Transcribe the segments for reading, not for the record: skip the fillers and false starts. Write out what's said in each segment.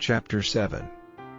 Chapter 7.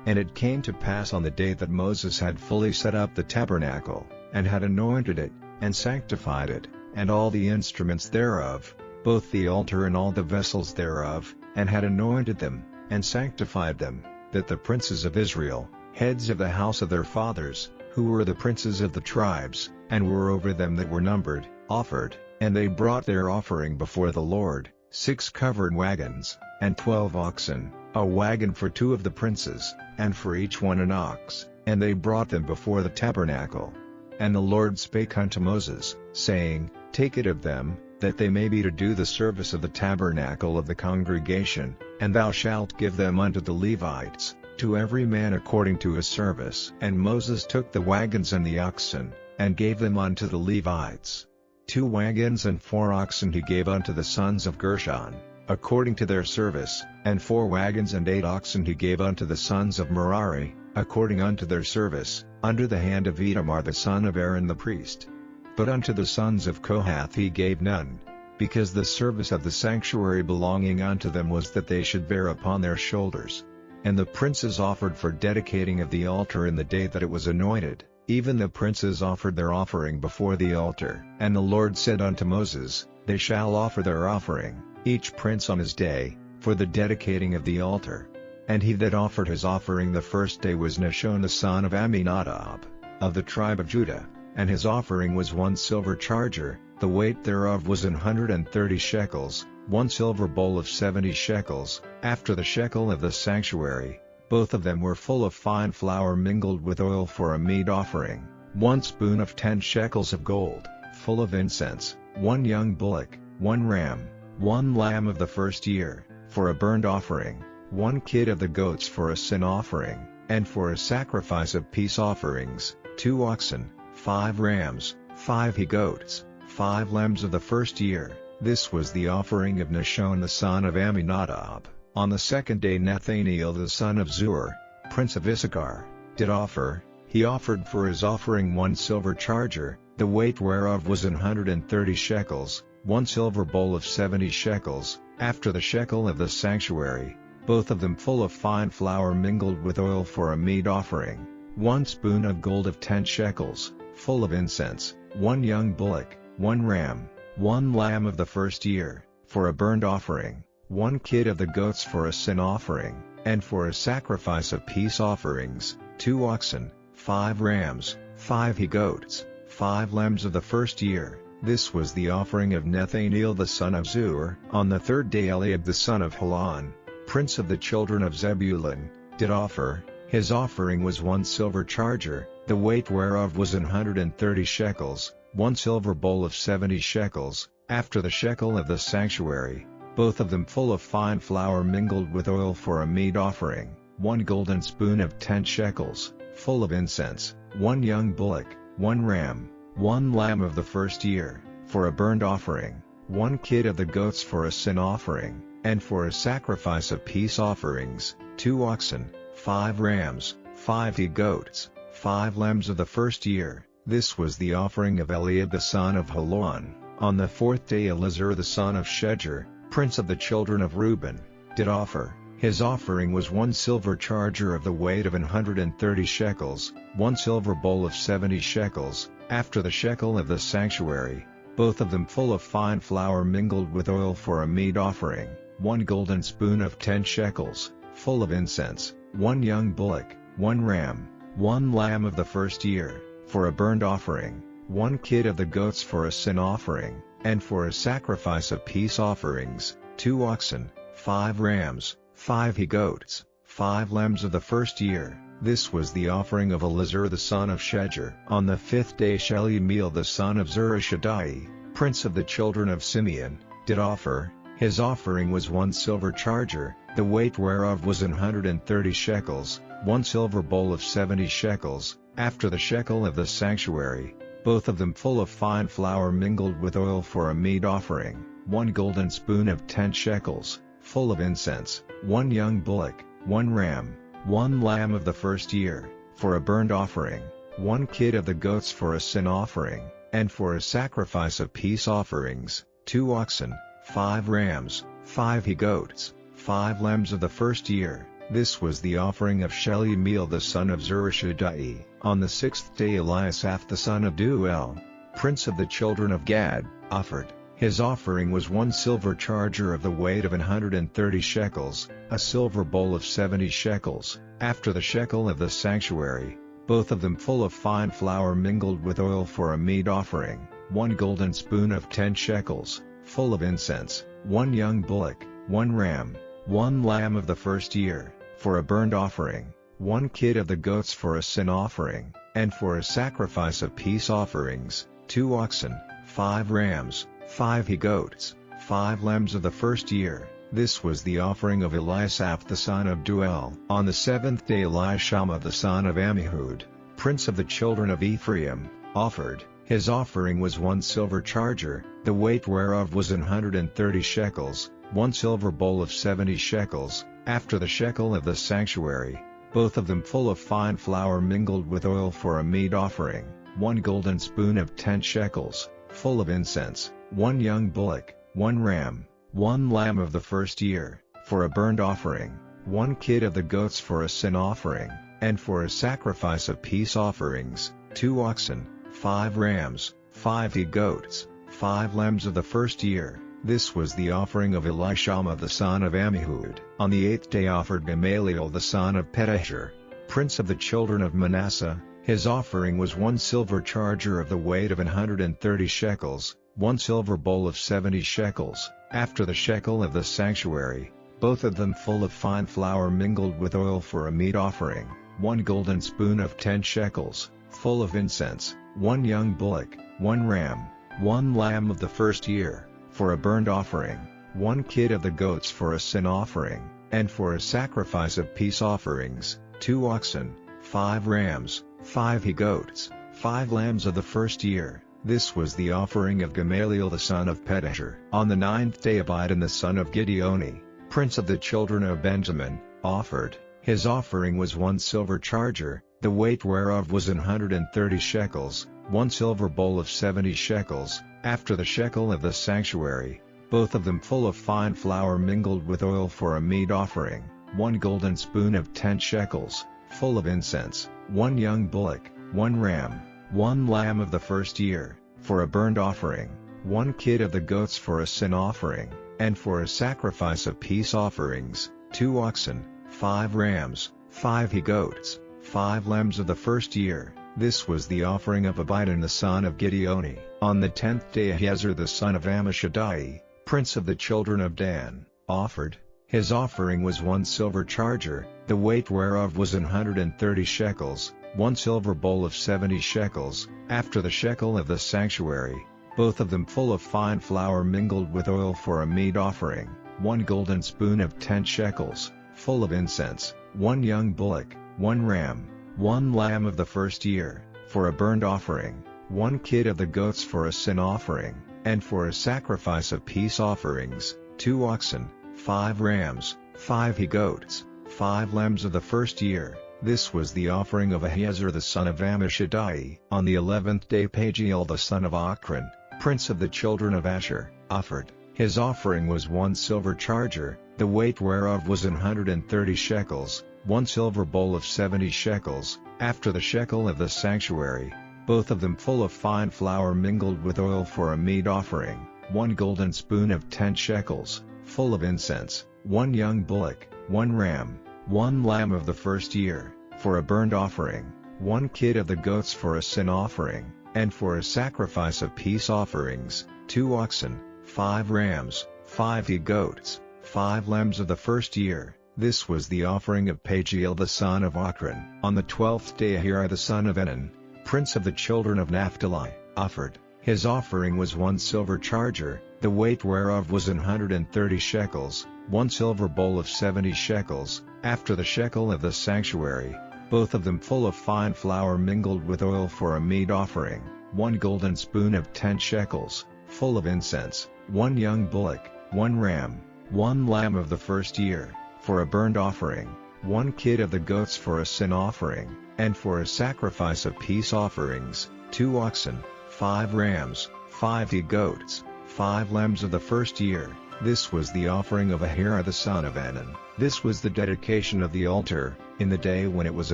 And it came to pass on the day that Moses had fully set up the tabernacle, and had anointed it, and sanctified it, and all the instruments thereof, both the altar and all the vessels thereof, and had anointed them, and sanctified them, that the princes of Israel, heads of the house of their fathers, who were the princes of the tribes, and were over them that were numbered, offered, and they brought their offering before the Lord, 6 covered wagons, and 12 oxen, a wagon for 2 of the princes, and for each one an ox, and they brought them before the tabernacle. And the Lord spake unto Moses, saying, Take it of them, that they may be to do the service of the tabernacle of the congregation, and thou shalt give them unto the Levites, to every man according to his service. And Moses took the wagons and the oxen, and gave them unto the Levites. 2 wagons and 4 oxen he gave unto the sons of Gershon, according to their service, and 4 wagons and 8 oxen he gave unto the sons of Merari, according unto their service, under the hand of Itamar the son of Aaron the priest. But unto the sons of Kohath he gave none, because the service of the sanctuary belonging unto them was that they should bear upon their shoulders. And the princes offered for dedicating of the altar in the day that it was anointed, even the princes offered their offering before the altar. And the Lord said unto Moses, They shall offer their offering, each prince on his day, for the dedicating of the altar. And he that offered his offering the first day was Nahshon the son of Amminadab, of the tribe of Judah, and his offering was 1 silver charger, the weight thereof was 130 shekels, 1 silver bowl of 70 shekels, after the shekel of the sanctuary, both of them were full of fine flour mingled with oil for a meat offering, 1 spoon of 10 shekels of gold, full of incense, 1 young bullock, 1 ram, 1 lamb of the first year, for a burnt offering, 1 kid of the goats for a sin offering, and for a sacrifice of peace offerings, 2 oxen, 5 rams, 5 he-goats, 5 lambs of the first year. This was the offering of Nahshon the son of Amminadab. On the second day Nathaniel the son of Zur, prince of Issachar, did offer. He offered for his offering 1 silver charger, the weight whereof was 130 shekels, 1 silver bowl of 70 shekels, after the shekel of the sanctuary, both of them full of fine flour mingled with oil for a meat offering, 1 spoon of gold of 10 shekels, full of incense, 1 young bullock, 1 ram, 1 lamb of the first year, for a burnt offering, 1 kid of the goats for a sin offering, and for a sacrifice of peace offerings, 2 oxen, 5 rams, 5 he-goats, 5 lambs of the first year. This was the offering of Nathaniel the son of Zur. On the third day Eliab the son of Helon, prince of the children of Zebulun, did offer. His offering was 1 silver charger, the weight whereof was 130 shekels, 1 silver bowl of 70 shekels, after the shekel of the sanctuary, both of them full of fine flour mingled with oil for a meat offering, 1 golden spoon of 10 shekels, full of incense, 1 young bullock, 1 ram, 1 lamb of the first year, for a burnt offering, 1 kid of the goats for a sin offering, and for a sacrifice of peace offerings, 2 oxen, 5 rams, 5 he-goats, 5 lambs of the first year. This was the offering of Eliab the son of Helon. On the fourth day Elizur the son of Shedeur, prince of the children of Reuben, did offer. His offering was 1 silver charger of the weight of 130 shekels, 1 silver bowl of 70 shekels, after the shekel of the sanctuary, both of them full of fine flour mingled with oil for a meat offering, 1 golden spoon of 10 shekels, full of incense, 1 young bullock, 1 ram, 1 lamb of the first year, for a burnt offering, 1 kid of the goats for a sin offering, and for a sacrifice of peace offerings, 2 oxen, 5 rams, 5 he-goats, 5 lambs of the first year. This was the offering of Elizur the son of Shedeur. On the fifth day Shelumiel the son of Zurishaddai, prince of the children of Simeon, did offer. His offering was 1 silver charger, the weight whereof was 130 shekels, 1 silver bowl of 70 shekels, after the shekel of the sanctuary, both of them full of fine flour mingled with oil for a meat offering, 1 golden spoon of 10 shekels, full of incense, 1 young bullock, 1 ram, 1 lamb of the first year, for a burnt offering, 1 kid of the goats for a sin offering, and for a sacrifice of peace offerings, 2 oxen, 5 rams, 5 he-goats, 5 lambs of the first year. This was the offering of Shelumiel the son of Zurishaddai. On the 6th day Eliasaph the son of Deuel, prince of the children of Gad, offered. His offering was 1 silver charger of the weight of 130 shekels, a silver bowl of 70 shekels, after the shekel of the sanctuary, both of them full of fine flour mingled with oil for a meat offering, 1 golden spoon of 10 shekels, full of incense, 1 young bullock, 1 ram, 1 lamb of the first year, for a burnt offering, 1 kid of the goats for a sin offering, and for a sacrifice of peace offerings, 2 oxen, 5 rams, 5 he-goats, 5 lambs of the first year. This was the offering of Eliasaph the son of Deuel. On the 7th day Elishama the son of Ammihud, prince of the children of Ephraim, offered. His offering was 1 silver charger, the weight whereof was 130 shekels, 1 silver bowl of 70 shekels, after the shekel of the sanctuary, both of them full of fine flour mingled with oil for a meat offering, 1 golden spoon of 10 shekels, full of incense, 1 young bullock, 1 ram, 1 lamb of the first year, for a burnt offering, 1 kid of the goats for a sin offering, and for a sacrifice of peace offerings, 2 oxen, 5 rams, 5 he-goats, 5 lambs of the first year. This was the offering of Elishama the son of Ammihud. On the 8th day offered Gamaliel the son of Pedahzur, prince of the children of Manasseh. His offering was 1 silver charger of the weight of 130 shekels, 1 silver bowl of 70 shekels, after the shekel of the sanctuary, both of them full of fine flour mingled with oil for a meat offering, 1 golden spoon of 10 shekels, full of incense, 1 young bullock, 1 ram, 1 lamb of the first year, for a burnt offering, 1 kid of the goats for a sin offering, and for a sacrifice of peace offerings, 2 oxen, 5 rams, 5 he-goats, 5 lambs of the first year. This was the offering of Gamaliel the son of Pedahzur. On the 9th day Abidan the son of Gideoni, prince of the children of Benjamin, offered. His offering was 1 silver charger, the weight whereof was 130 shekels, 1 silver bowl of 70 shekels, after the shekel of the sanctuary, both of them full of fine flour mingled with oil for a meat offering, 1 golden spoon of 10 shekels, full of incense, 1 young bullock, 1 ram, 1 lamb of the first year, for a burnt offering, 1 kid of the goats for a sin offering, and for a sacrifice of peace offerings, 2 oxen, 5 rams, 5 he-goats, 5 lambs of the first year. This was the offering of Abidan the son of Gideoni. On the 10th day Ahiezer the son of Ammishaddai, prince of the children of Dan, offered. His offering was 1 silver charger, the weight whereof was 130 shekels, 1 silver bowl of 70 shekels, after the shekel of the sanctuary, both of them full of fine flour mingled with oil for a meat offering, 1 golden spoon of 10 shekels, full of incense, 1 young bullock, 1 ram, 1 lamb of the first year, for a burnt offering, 1 kid of the goats for a sin offering, and for a sacrifice of peace offerings, 2 oxen, 5 rams, 5 he-goats, 5 lambs of the first year. This was the offering of Ahiezer the son of Ammishaddai. On the 11th day Pagiel the son of Ochran, prince of the children of Asher, offered. His offering was 1 silver charger, the weight whereof was 130 shekels, 1 silver bowl of 70 shekels, after the shekel of the sanctuary, both of them full of fine flour mingled with oil for a meat offering, 1 golden spoon of 10 shekels, full of incense, 1 young bullock, 1 ram, 1 lamb of the first year, for a burnt offering, 1 kid of the goats for a sin offering, and for a sacrifice of peace offerings, 2 oxen, 5 rams, 5 he-goats, 5 lambs of the first year. This was the offering of Pagiel the son of Ochran. On the 12th day Ahira the son of Enan, prince of the children of Naphtali, offered. His offering was 1 silver charger, the weight whereof was 130 shekels, 1 silver bowl of 70 shekels, after the shekel of the sanctuary, both of them full of fine flour mingled with oil for a meat offering, 1 golden spoon of 10 shekels, full of incense, 1 young bullock, 1 ram, 1 lamb of the first year, for a burnt offering, 1 kid of the goats for a sin offering, and for a sacrifice of peace offerings, 2 oxen, 5 rams, 5 he-goats, 5 lambs of the first year. This was the offering of Ahira the son of Enan. This was the dedication of the altar, in the day when it was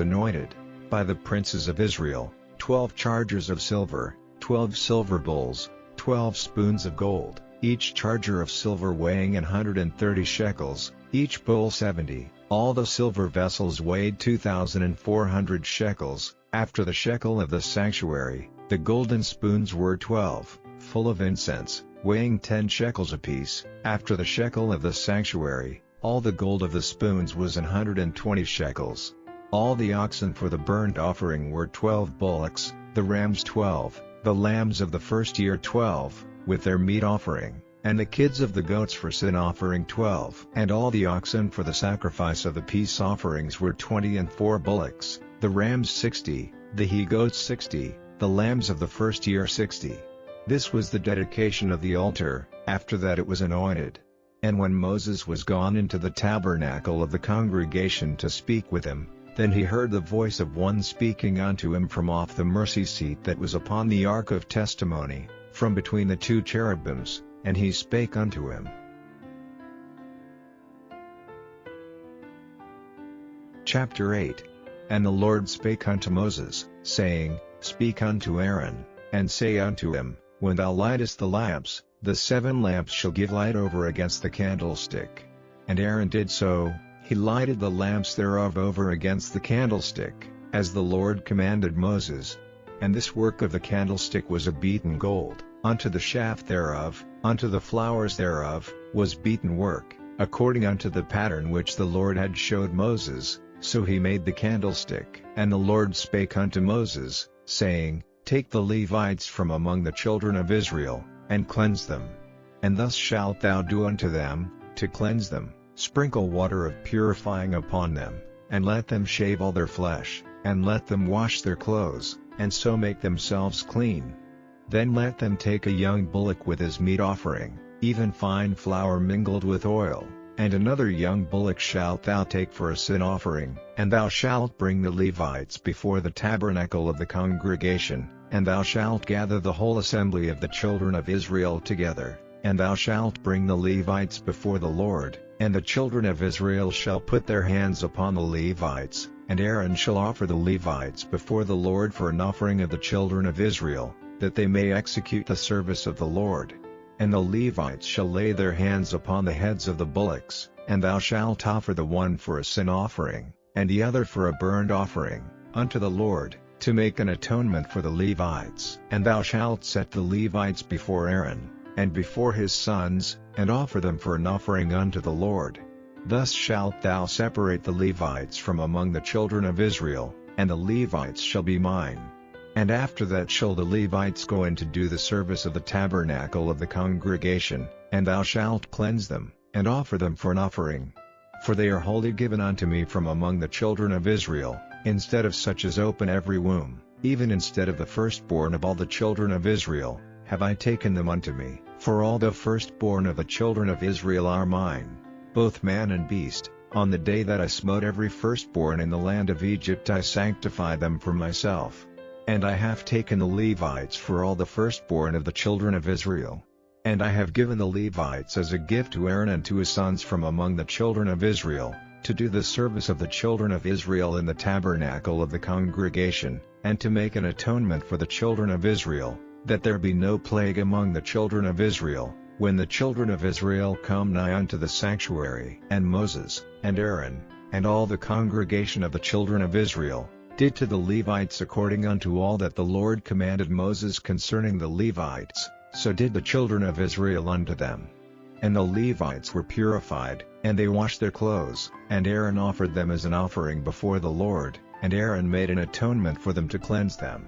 anointed, by the princes of Israel, 12 chargers of silver, 12 silver bowls, 12 spoons of gold, each charger of silver weighing 130 shekels, each bowl 70. All the silver vessels weighed 2,400 shekels, after the shekel of the sanctuary. The golden spoons were 12, full of incense, weighing 10 shekels apiece, after the shekel of the sanctuary. All the gold of the spoons was 120 shekels. All the oxen for the burnt offering were 12 bullocks, the rams 12, the lambs of the first year 12, with their meat offering, and the kids of the goats for sin offering 12. And all the oxen for the sacrifice of the peace offerings were 20, and 4 bullocks, the rams 60, the he-goats 60, the lambs of the first year 60. This was the dedication of the altar. After that it was anointed. And when Moses was gone into the tabernacle of the congregation to speak with him, then he heard the voice of one speaking unto him from off the mercy seat that was upon the ark of testimony, from between the 2 cherubims, and he spake unto him. Chapter 8. And the Lord spake unto Moses, saying, Speak unto Aaron, and say unto him, When thou lightest the lamps, the 7 lamps shall give light over against the candlestick. And Aaron did so, he lighted the lamps thereof over against the candlestick, as the Lord commanded Moses. And this work of the candlestick was of beaten gold, unto the shaft thereof, unto the flowers thereof, was beaten work, according unto the pattern which the Lord had showed Moses, so he made the candlestick. And the Lord spake unto Moses, saying, Take the Levites from among the children of Israel, and cleanse them. And thus shalt thou do unto them, to cleanse them, sprinkle water of purifying upon them, and let them shave all their flesh, and let them wash their clothes, and so make themselves clean. Then let them take a young bullock with his meat offering, even fine flour mingled with oil, and another young bullock shalt thou take for a sin offering. And thou shalt bring the Levites before the tabernacle of the congregation, and thou shalt gather the whole assembly of the children of Israel together, and thou shalt bring the Levites before the Lord, and the children of Israel shall put their hands upon the Levites, and Aaron shall offer the Levites before the Lord for an offering of the children of Israel, that they may execute the service of the Lord. And the Levites shall lay their hands upon the heads of the bullocks, and thou shalt offer the one for a sin offering, and the other for a burnt offering, unto the Lord, to make an atonement for the Levites. And thou shalt set the Levites before Aaron, and before his sons, and offer them for an offering unto the Lord. Thus shalt thou separate the Levites from among the children of Israel, and the Levites shall be mine. And after that shall the Levites go in to do the service of the tabernacle of the congregation, and thou shalt cleanse them, and offer them for an offering. For they are wholly given unto me from among the children of Israel, instead of such as open every womb, even instead of the firstborn of all the children of Israel, have I taken them unto me. For all the firstborn of the children of Israel are mine, both man and beast. On the day that I smote every firstborn in the land of Egypt I sanctified them for myself. And I have taken the Levites for all the firstborn of the children of Israel. And I have given the Levites as a gift to Aaron and to his sons from among the children of Israel, to do the service of the children of Israel in the tabernacle of the congregation, and to make an atonement for the children of Israel, that there be no plague among the children of Israel, when the children of Israel come nigh unto the sanctuary. And Moses, and Aaron, and all the congregation of the children of Israel, did to the Levites according unto all that the Lord commanded Moses concerning the Levites, so did the children of Israel unto them. And the Levites were purified, and they washed their clothes, and Aaron offered them as an offering before the Lord, and Aaron made an atonement for them to cleanse them.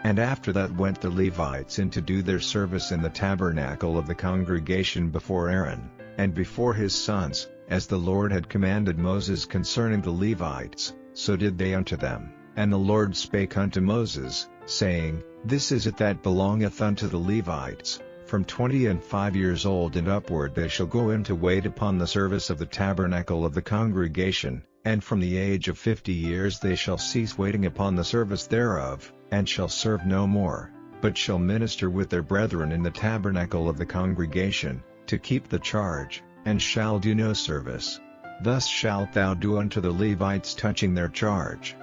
And after that went the Levites in to do their service in the tabernacle of the congregation before Aaron, and before his sons, as the Lord had commanded Moses concerning the Levites, so did they unto them. And the Lord spake unto Moses, saying, This is it that belongeth unto the Levites, from 25 years old and upward they shall go in to wait upon the service of the tabernacle of the congregation, and from the age of 50 years they shall cease waiting upon the service thereof, and shall serve no more, but shall minister with their brethren in the tabernacle of the congregation, to keep the charge, and shall do no service. Thus shalt thou do unto the Levites touching their charge.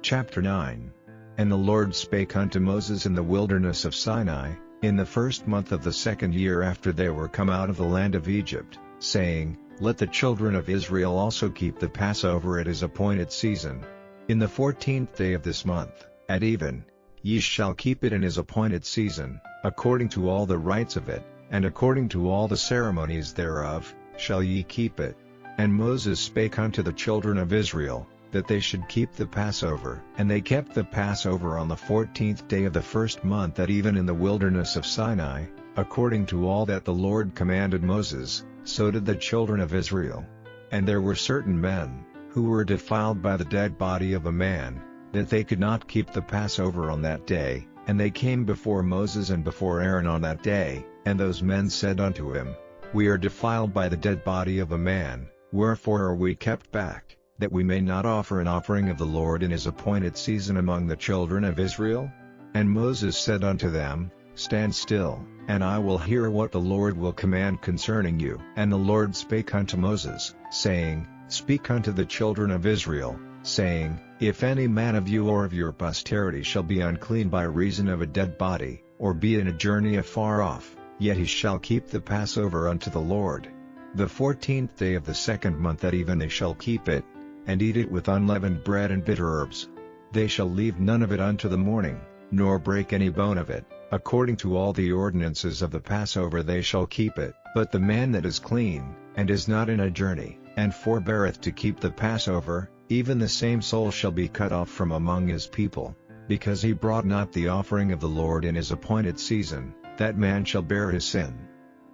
Chapter 9. And the Lord spake unto Moses in the wilderness of Sinai, in the first month of the second year after they were come out of the land of Egypt, saying, Let the children of Israel also keep the Passover at his appointed season. In the 14th day of this month, at even, ye shall keep it in his appointed season, according to all the rites of it, and according to all the ceremonies thereof, shall ye keep it. And Moses spake unto the children of Israel, that they should keep the Passover. And they kept the Passover on the 14th day of the first month at even in the wilderness of Sinai, according to all that the Lord commanded Moses, so did the children of Israel. And there were certain men, who were defiled by the dead body of a man, that they could not keep the Passover on that day, and they came before Moses and before Aaron on that day, and those men said unto him, We are defiled by the dead body of a man, wherefore are we kept back, that we may not offer an offering of the Lord in his appointed season among the children of Israel? And Moses said unto them, Stand still, and I will hear what the Lord will command concerning you. And the Lord spake unto Moses, saying, Speak unto the children of Israel, saying, If any man of you or of your posterity shall be unclean by reason of a dead body, or be in a journey afar off, yet he shall keep the Passover unto the Lord. The 14th day of the second month at even they shall keep it, and eat it with unleavened bread and bitter herbs. They shall leave none of it unto the morning, nor break any bone of it. According to all the ordinances of the Passover they shall keep it. But the man that is clean, and is not in a journey, and forbeareth to keep the Passover, even the same soul shall be cut off from among his people, because he brought not the offering of the Lord in his appointed season, that man shall bear his sin.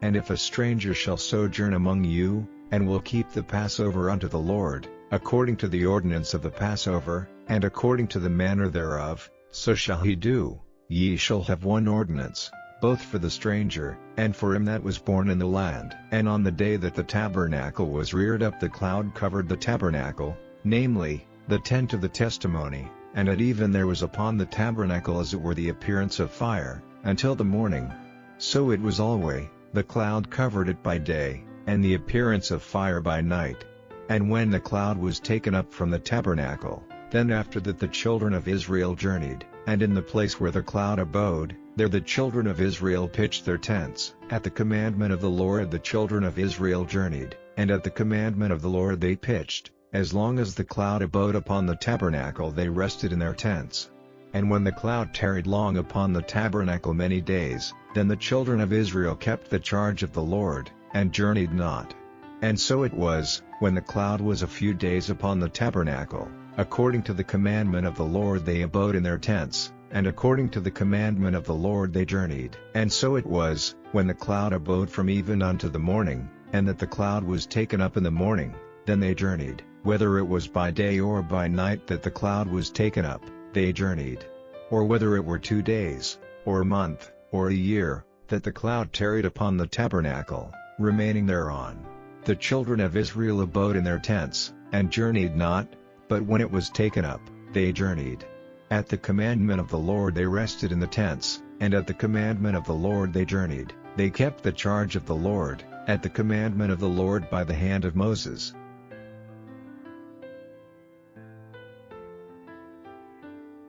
And if a stranger shall sojourn among you, and will keep the Passover unto the Lord, according to the ordinance of the Passover, and according to the manner thereof, so shall he do. Ye shall have one ordinance, both for the stranger, and for him that was born in the land. And on the day that the tabernacle was reared up the cloud covered the tabernacle, namely, the tent of the testimony, and at even there was upon the tabernacle as it were the appearance of fire, until the morning. So it was alway, the cloud covered it by day, and the appearance of fire by night. And when the cloud was taken up from the tabernacle, then after that the children of Israel journeyed, and in the place where the cloud abode, there the children of Israel pitched their tents. At the commandment of the Lord the children of Israel journeyed, and at the commandment of the Lord they pitched. As long as the cloud abode upon the tabernacle they rested in their tents. And when the cloud tarried long upon the tabernacle many days, then the children of Israel kept the charge of the Lord, and journeyed not. And so it was, when the cloud was a few days upon the tabernacle, according to the commandment of the Lord they abode in their tents, and according to the commandment of the Lord they journeyed. And so it was, when the cloud abode from even unto the morning, and that the cloud was taken up in the morning, then they journeyed, whether it was by day or by night that the cloud was taken up, they journeyed. Or whether it were 2 days, or a month, or a year, that the cloud tarried upon the tabernacle, remaining thereon. The children of Israel abode in their tents, and journeyed not, but when it was taken up, they journeyed. At the commandment of the Lord they rested in the tents, and at the commandment of the Lord they journeyed. They kept the charge of the Lord, at the commandment of the Lord by the hand of Moses.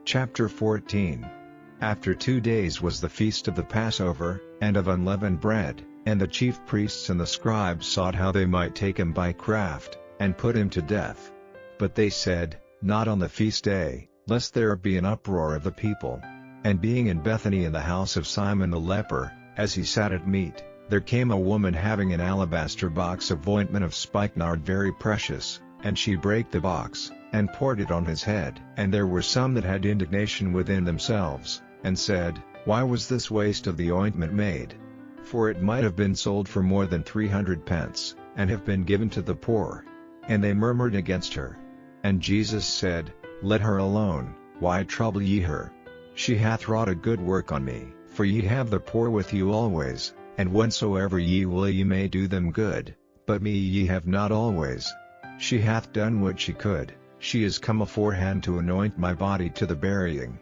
Chapter 14. After 2 days was the feast of the Passover, and of unleavened bread, and the chief priests and the scribes sought how they might take him by craft, and put him to death. But they said, Not on the feast day, lest there be an uproar of the people. And being in Bethany in the house of Simon the leper, as he sat at meat, there came a woman having an alabaster box of ointment of spikenard very precious, and she brake the box, and poured it on his head. And there were some that had indignation within themselves, and said, Why was this waste of the ointment made? For it might have been sold for more than 300 pence, and have been given to the poor. And they murmured against her. And Jesus said, Let her alone, why trouble ye her? She hath wrought a good work on me. For ye have the poor with you always, and whensoever ye will ye may do them good, but me ye have not always. She hath done what she could. She is come aforehand to anoint my body to the burying.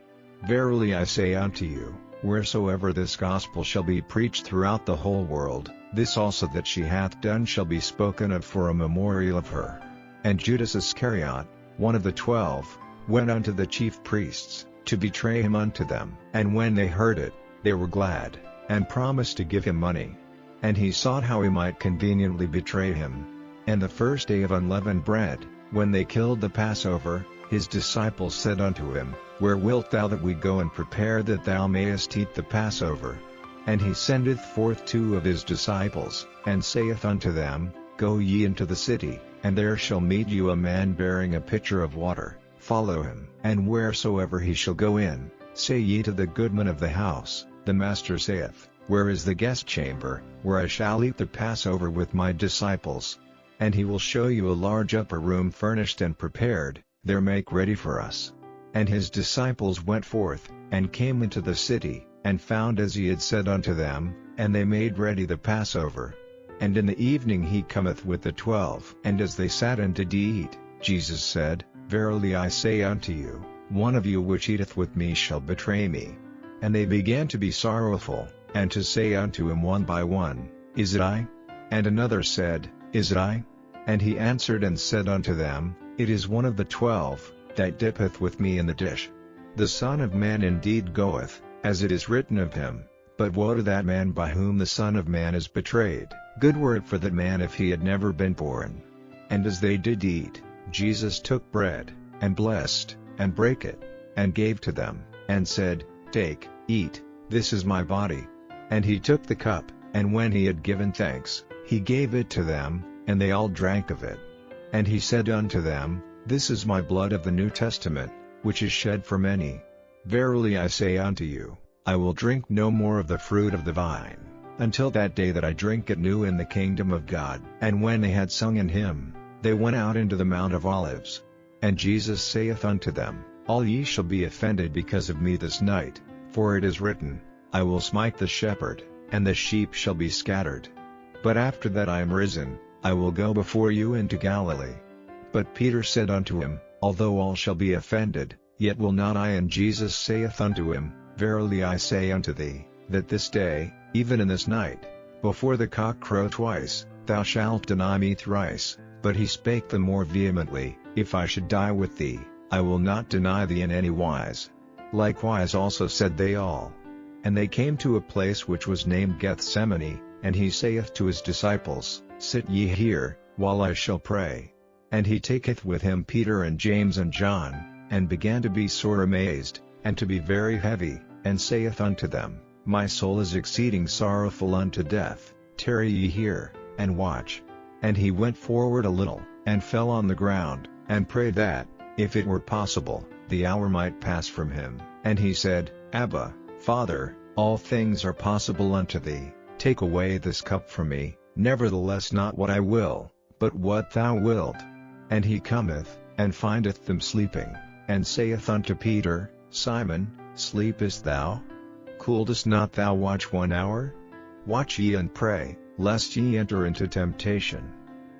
Verily I say unto you, wheresoever this gospel shall be preached throughout the whole world, This also that she hath done shall be spoken of for a memorial of her. And Judas Iscariot, one of the 12, went unto the chief priests, to betray him unto them. And when they heard it, they were glad, and promised to give him money. And he sought how he might conveniently betray him. And the first day of unleavened bread, when they killed the Passover, his disciples said unto him, Where wilt thou that we go and prepare that thou mayest eat the Passover? And he sendeth forth 2 of his disciples, and saith unto them, Go ye into the city, and there shall meet you a man bearing a pitcher of water, follow him. And wheresoever he shall go in, say ye to the goodman of the house, The Master saith, Where is the guest chamber, where I shall eat the Passover with my disciples? And he will show you a large upper room furnished and prepared, there make ready for us. And his disciples went forth, and came into the city, and found as he had said unto them, and they made ready the Passover. And in the evening he cometh with the 12. And as they sat and did eat, Jesus said, Verily I say unto you, one of you which eateth with me shall betray me. And they began to be sorrowful, and to say unto him one by one, Is it I? And another said, Is it I? And he answered and said unto them, It is one of the 12, that dippeth with me in the dish. The Son of Man indeed goeth, as it is written of him, but woe to that man by whom the Son of Man is betrayed. Good were it for that man if he had never been born. And as they did eat, Jesus took bread, and blessed, and brake it, and gave to them, and said, Take, eat, this is my body. And he took the cup, and when he had given thanks, he gave it to them, and they all drank of it. And he said unto them, This is my blood of the New Testament, which is shed for many. Verily I say unto you, I will drink no more of the fruit of the vine, until that day that I drink it new in the kingdom of God. And when they had sung an hymn, they went out into the Mount of Olives. And Jesus saith unto them, All ye shall be offended because of me this night, for it is written, I will smite the shepherd, and the sheep shall be scattered. But after that I am risen, I will go before you into Galilee. But Peter said unto him, Although all shall be offended, yet will not I. And Jesus saith unto him, Verily I say unto thee, that this day, even in this night, before the cock crow twice, thou shalt deny me thrice. But he spake the more vehemently, If I should die with thee, I will not deny thee in any wise. Likewise also said they all. And they came to a place which was named Gethsemane, and he saith to his disciples, Sit ye here, while I shall pray. And he taketh with him Peter and James and John, and began to be sore amazed, and to be very heavy, and saith unto them, My soul is exceeding sorrowful unto death, tarry ye here, and watch. And he went forward a little, and fell on the ground, and prayed that, if it were possible, the hour might pass from him. And he said, Abba, Father, all things are possible unto thee, take away this cup from me, nevertheless not what I will, but what thou wilt. And he cometh, and findeth them sleeping, and saith unto Peter, Simon, sleepest thou? Couldest not thou watch 1 hour? Watch ye and pray, lest ye enter into temptation.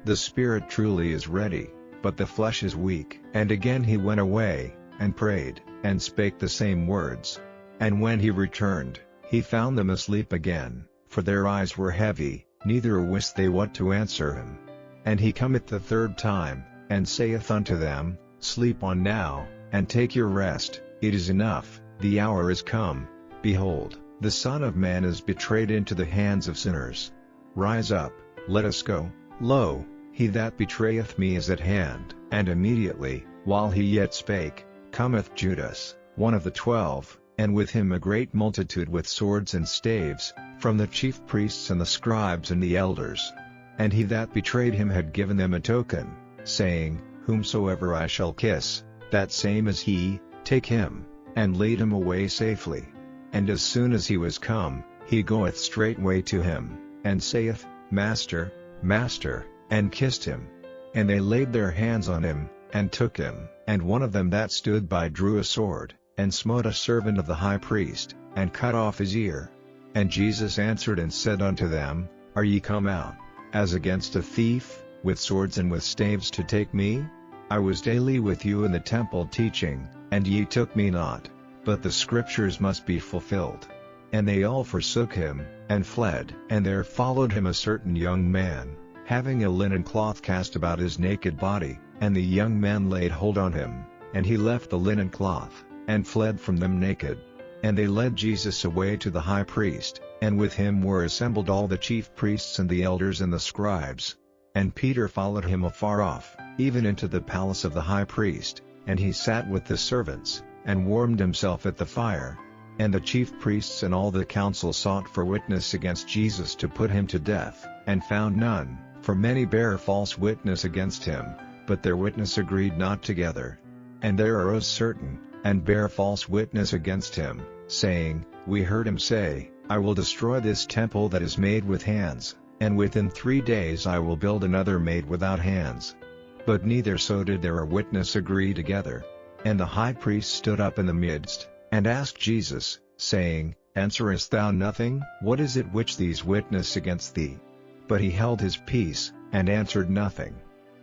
The spirit truly is ready, but the flesh is weak. And again he went away, and prayed, and spake the same words. And when he returned, he found them asleep again, for their eyes were heavy, neither wist they what to answer him. And he cometh the 3rd time, and saith unto them, Sleep on now, and take your rest, it is enough, the hour is come. Behold, the Son of Man is betrayed into the hands of sinners. Rise up, let us go, lo, he that betrayeth me is at hand. And immediately, while he yet spake, cometh Judas, one of the 12, and with him a great multitude with swords and staves, from the chief priests and the scribes and the elders. And he that betrayed him had given them a token, saying, Whomsoever I shall kiss, that same is he, take him, and lead him away safely. And as soon as he was come, he goeth straightway to him, and saith, Master, Master, and kissed him. And they laid their hands on him, and took him. And one of them that stood by drew a sword, and smote a servant of the high priest, and cut off his ear. And Jesus answered and said unto them, Are ye come out, as against a thief, with swords and with staves to take me? I was daily with you in the temple teaching, and ye took me not. But the scriptures must be fulfilled. And they all forsook him, and fled. And there followed him a certain young man, having a linen cloth cast about his naked body, and the young man laid hold on him, and he left the linen cloth, and fled from them naked. And they led Jesus away to the high priest, and with him were assembled all the chief priests and the elders and the scribes. And Peter followed him afar off, even into the palace of the high priest, and he sat with the servants, and warmed himself at the fire. And the chief priests and all the council sought for witness against Jesus to put him to death, and found none, for many bare false witness against him, but their witness agreed not together. And there arose certain, and bare false witness against him, saying, We heard him say, I will destroy this temple that is made with hands, and within 3 days I will build another made without hands. But neither so did their witness agree together. And the high priest stood up in the midst, and asked Jesus, saying, Answerest thou nothing? What is it which these witness against thee? But he held his peace, and answered nothing.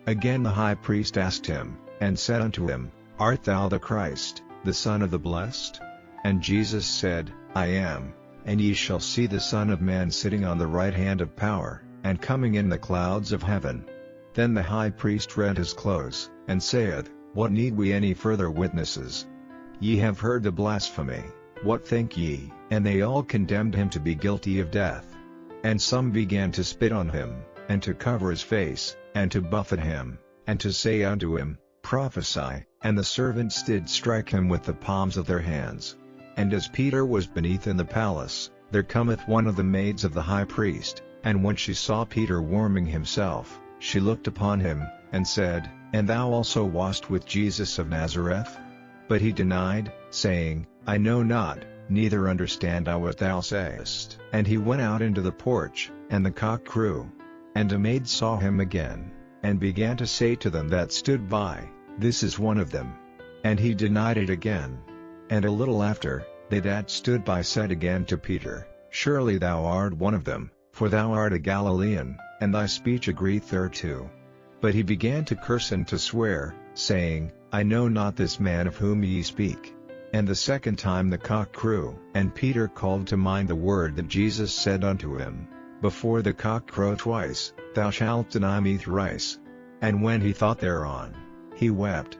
Again the high priest asked him, and said unto him, Art thou the Christ, the Son of the Blessed? And Jesus said, I am. And ye shall see the Son of Man sitting on the right hand of power, and coming in the clouds of heaven. Then the high priest rent his clothes, and saith, What need we any further witnesses? Ye have heard the blasphemy, what think ye? And they all condemned him to be guilty of death. And some began to spit on him, and to cover his face, and to buffet him, and to say unto him, Prophesy. And the servants did strike him with the palms of their hands. And as Peter was beneath in the palace, there cometh one of the maids of the high priest, and when she saw Peter warming himself, she looked upon him, and said, And thou also wast with Jesus of Nazareth? But he denied, saying, I know not, neither understand I what thou sayest. And he went out into the porch, and the cock crew. And a maid saw him again, and began to say to them that stood by, This is one of them. And he denied it again. And a little after, they that stood by said again to Peter, Surely thou art one of them, for thou art a Galilean, and thy speech agreeth thereto. But he began to curse and to swear, saying, I know not this man of whom ye speak. And the second time the cock crew, and Peter called to mind the word that Jesus said unto him, Before the cock crow twice, thou shalt deny me thrice. And when he thought thereon, he wept.